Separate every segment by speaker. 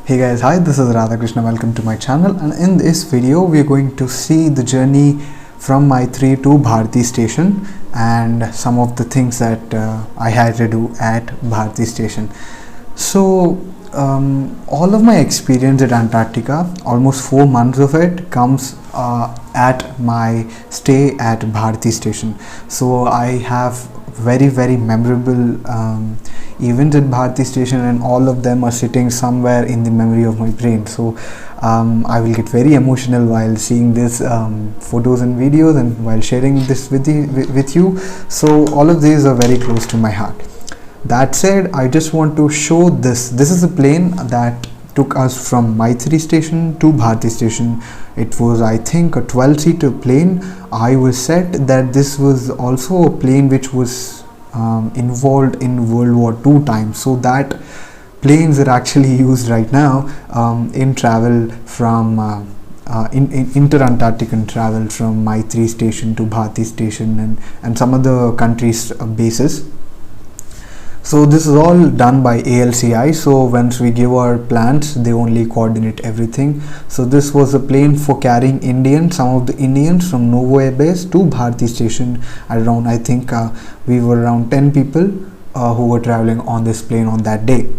Speaker 1: Hey guys, hi, this is Radhakrishna. Welcome to my channel, and in this video we are going to see the journey from Maitri to Bharati station and some of the things that I had to do at Bharati station. So all of my experience at Antarctica, almost 4 months of it, comes at my stay at Bharati station. So I have very memorable events at Bharati station, and all of them are sitting somewhere in the memory of my brain. So I will get very emotional while seeing this photos and videos and while sharing this with you. So all of these are very close to my heart. That said, I just want to show this. This is a plane that took us from Maitri station to Bharati station. It was, I think, a 12-seater plane. I was said that this was also a plane which was involved in World War II times. So that planes are actually used right now in travel from inter-Antarctican travel from Maitri station to Bharati station and some other countries' bases. So this is all done by ALCI. So once we give our plans, they only coordinate everything. So this was a plane for carrying some of the Indians from Novo Air Base to Bharati station. Around, I think we were around 10 people who were traveling on this plane on that day.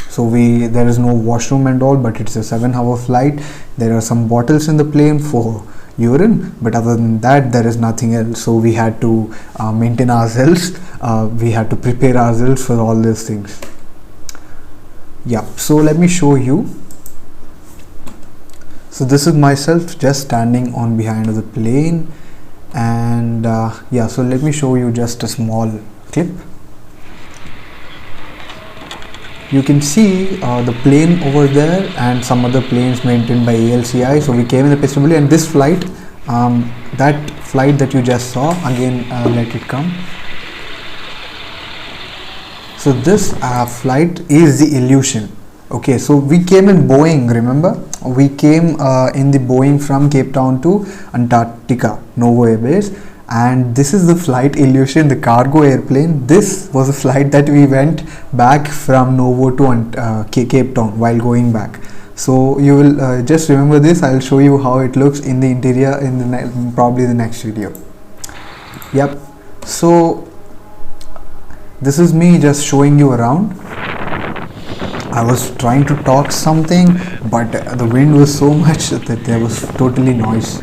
Speaker 1: So there is no washroom and all, but it's a 7-hour flight. There are some bottles in the plane for urine, but other than that there is nothing else. So we had to maintain ourselves, we had to prepare ourselves for all these things. Yeah, so let me show you. So this is myself just standing on behind of the plane, and yeah, so let me show you just a small clip. You can see the plane over there and some other planes maintained by ALCI. So we came in the Pistol, and this flight, that flight that you just saw, again let it come. So this flight is the Illusion. Okay, so we came in Boeing, remember? We came in the Boeing from Cape Town to Antarctica, Novo Air Base. And this is the flight Illusion, the cargo airplane. This was a flight that we went back from Novo to Cape Town while going back. So you will just remember this. I'll show you how it looks in the interior in the probably the next video. Yep. So this is me just showing you around. I was trying to talk something, but the wind was so much that there was totally noise.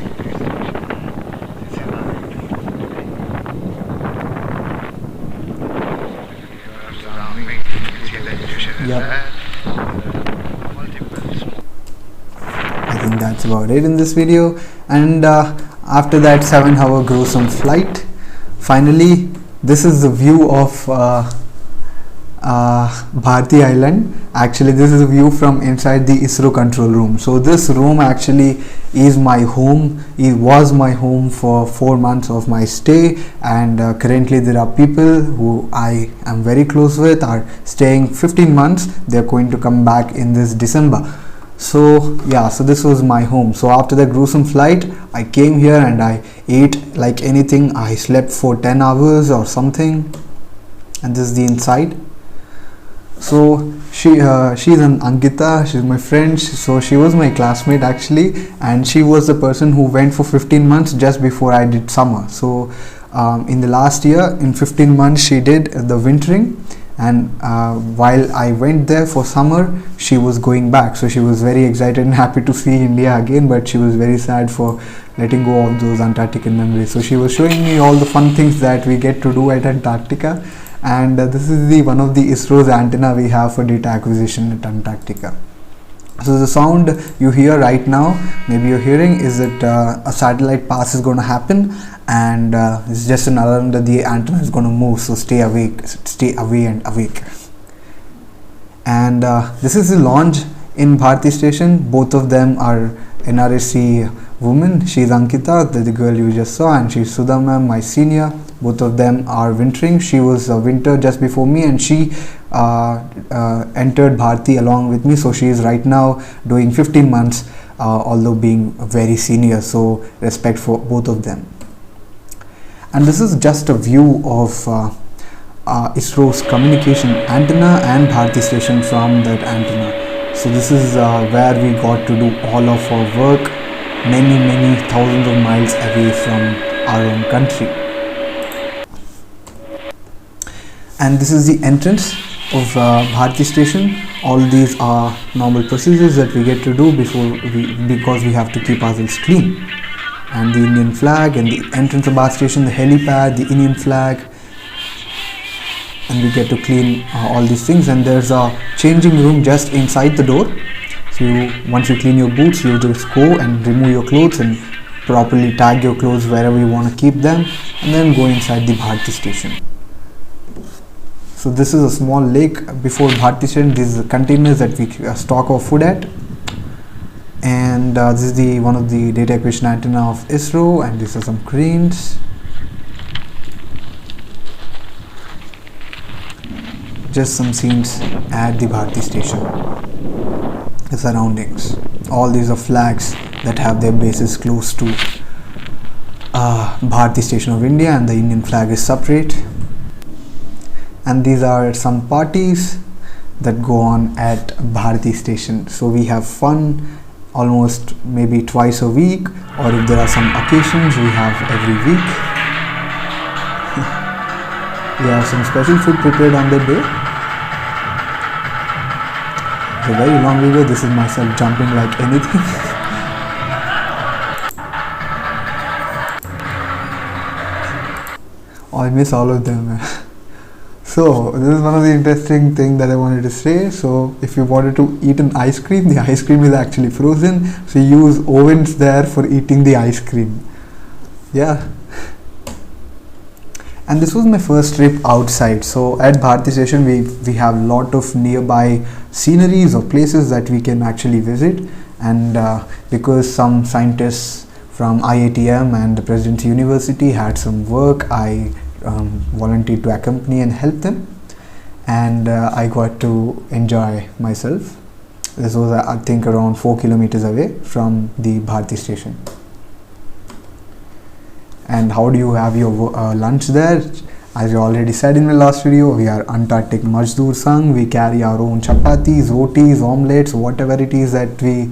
Speaker 1: Yep. I think that's about it in this video. And after that 7-hour gruesome flight, finally this is the view of Bharati Island. Actually, this is a view from inside the ISRO control room. So this room actually is my home. It was my home for 4 months of my stay, and currently there are people who I am very close with are staying 15 months. They're going to come back in this December. So yeah, so this was my home. So after the gruesome flight, I came here and I ate like anything. I slept for 10 hours or something, and this is the inside. So she's an Ankita, she's my friend. So she was my classmate actually, and she was the person who went for 15 months just before I did summer. So in the last year, in 15 months she did the wintering, and while I went there for summer, she was going back. So she was very excited and happy to see India again, but she was very sad for letting go of those Antarctican memories. So she was showing me all the fun things that we get to do at Antarctica. And this is one of the ISRO's antenna we have for data acquisition at Antarctica. So the sound you hear right now, maybe you're hearing, is that a satellite pass is going to happen, and it's just an alarm that the antenna is going to move. So stay awake, stay away and awake. And this is the launch in Bharati station. Both of them are NRSC women. She's Ankita, the girl you just saw, and she's Sudha ma'am, my senior. Both of them are wintering. She was a winter just before me, and she entered Bharati along with me. So she is right now doing 15 months, although being very senior. So respect for both of them. And this is just a view of ISRO's communication antenna and Bharati station from that antenna. So this is where we got to do all of our work, many thousands of miles away from our own country. And this is the entrance of Bharati station. All these are normal procedures that we get to do because we have to keep ourselves clean. And the Indian flag, and the entrance of Bharati station, the helipad, the Indian flag, and we get to clean all these things. And there's a changing room just inside the door. So once you clean your boots, you just go and remove your clothes and properly tag your clothes wherever you want to keep them, and then go inside the Bharati station. So this is a small lake before Bharati station. These are the containers that we stock our food at. And this is one of the data acquisition antenna of ISRO, and these are some cranes. Just some scenes at the Bharati station. The surroundings. All these are flags that have their bases close to Bharati station of India, and the Indian flag is separate. And these are some parties that go on at Bharati station. So we have fun almost maybe twice a week, or if there are some occasions, we have every week. We have some special food prepared on that day. It's a very long video. This is myself jumping like anything. Oh, I miss all of them. So this is one of the interesting things that I wanted to say. So if you wanted to eat an ice cream, the ice cream is actually frozen. So you use ovens there for eating the ice cream. Yeah. And this was my first trip outside. So at Bharati station, we have a lot of nearby sceneries or places that we can actually visit. And because some scientists from IITM and the Presidency University had some work, I volunteered to accompany and help them, and I got to enjoy myself. This was I think around 4 kilometers away from the Bharati station. And how do you have your lunch there? As I already said in my last video, we are Antarctic Mazdoor Sangh. We carry our own chapatis, rotis, omelets, whatever it is that we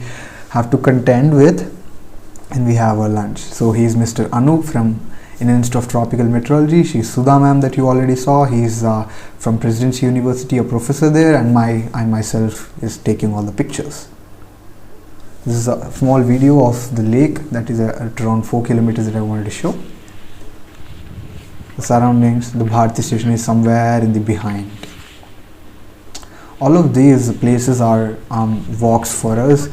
Speaker 1: have to contend with, and we have our lunch. So he's Mr. Anup from Indian Institute of Tropical Meteorology. She's Sudha ma'am that you already saw. He's from Presidency University, a professor there, and I myself is taking all the pictures. This is a small video of the lake that is at around 4 kilometers that I wanted to show. The surroundings, the Bharati station is somewhere in the behind. All of these places are walks for us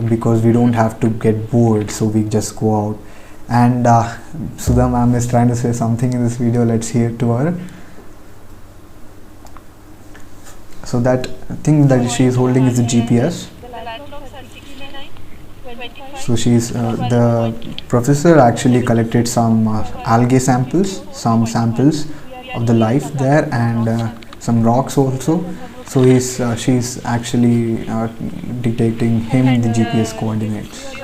Speaker 1: because we don't have to get bored, so we just go out. And Sudha ma'am is trying to say something in this video. Let's hear to her. So that thing that she is holding is the GPS. So she's the professor actually collected some algae samples, some samples of the life there, and some rocks also. So she's actually dictating him the GPS coordinates.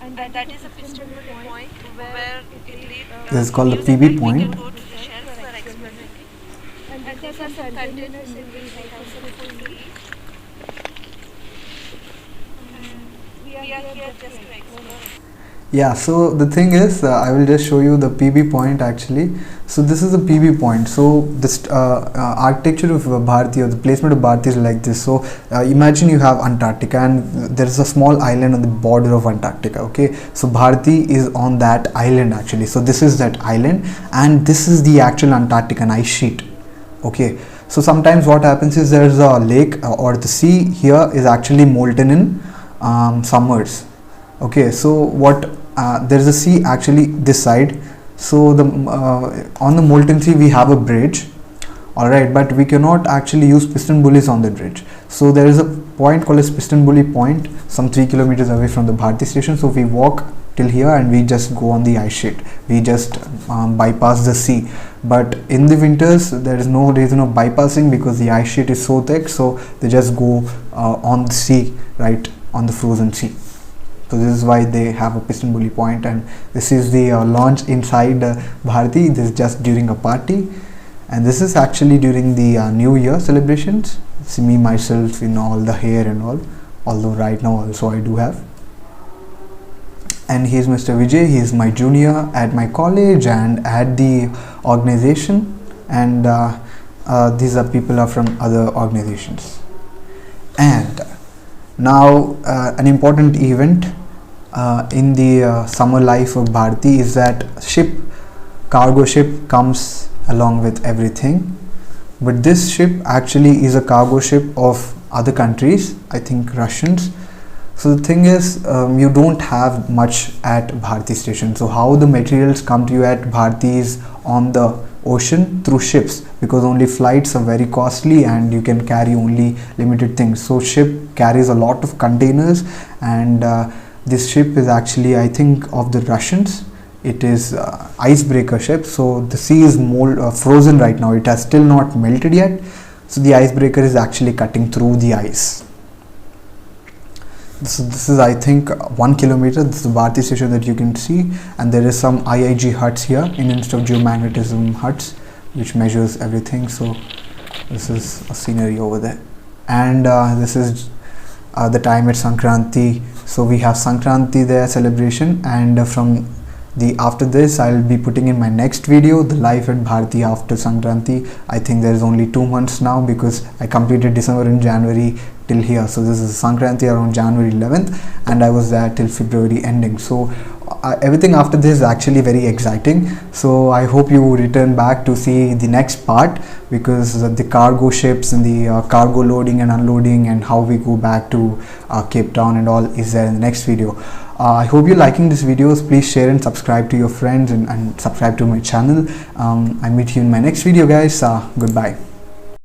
Speaker 1: And that is a piston point where it leads. This is called the PB point. And these are some containers in which we have some food. We are here just to explore. Yeah, so the thing is, I will just show you the PB point actually. So this is the PB point. So this architecture of Bharati, or the placement of Bharati, is like this. So imagine you have Antarctica, and there is a small island on the border of Antarctica. Okay, so Bharati is on that island actually. So this is that island, and this is the actual Antarctican ice sheet. Okay, so sometimes what happens is there's a lake or the sea here is actually molten in summers. Okay, so what there is a sea actually this side. So the on the molten sea we have a bridge, all right, but we cannot actually use piston bullies on the bridge. So there is a point called as piston bully point, some 3 kilometers away from the Bharati station. So we walk till here and we just go on the ice sheet. We just bypass the sea. But in the winters there is no reason of bypassing because the ice sheet is so thick. So they just go on the sea, right, on the frozen sea. So this is why they have a piston bully point, and this is the launch inside Bharati. This is just during a party, And this is actually during the New Year celebrations. See me myself in all the hair and all, although right now also I do have. And he's Mr. Vijay. He is my junior at my college and at the organization, and these are people are from other organizations. And now an important event in the summer life of Bharati is that cargo ship comes along with everything, but this ship actually is a cargo ship of other countries, I think Russians. So the thing is, you don't have much at Bharati station. So how the materials come to you at Bharati is on the ocean through ships, because only flights are very costly and you can carry only limited things. So ship carries a lot of containers, and this ship is actually, I think, of the Russians. It is icebreaker ship. So the sea is frozen right now. It has still not melted yet. So the icebreaker is actually cutting through the ice. This is I think 1 kilometer. This is the Bharati station that you can see, and there is some IIG huts here in Institute of Geomagnetism huts, which measures everything. So this is a scenery over there, and this is the time at Sankranti. So we have Sankranti there celebration, and after this I'll be putting in my next video, the life at Bharati after Sankranti. I think there is only 2 months now, because I completed December and January till here. So this is Sankranti around January 11th, and I was there till February ending. So everything after this is actually very exciting. So I hope you return back to see the next part, because the cargo ships and the cargo loading and unloading and how we go back to Cape Town and all is there in the next video. I hope you're liking this videos. Please share and subscribe to your friends, and subscribe to my channel. I meet you in my next video, guys. Goodbye.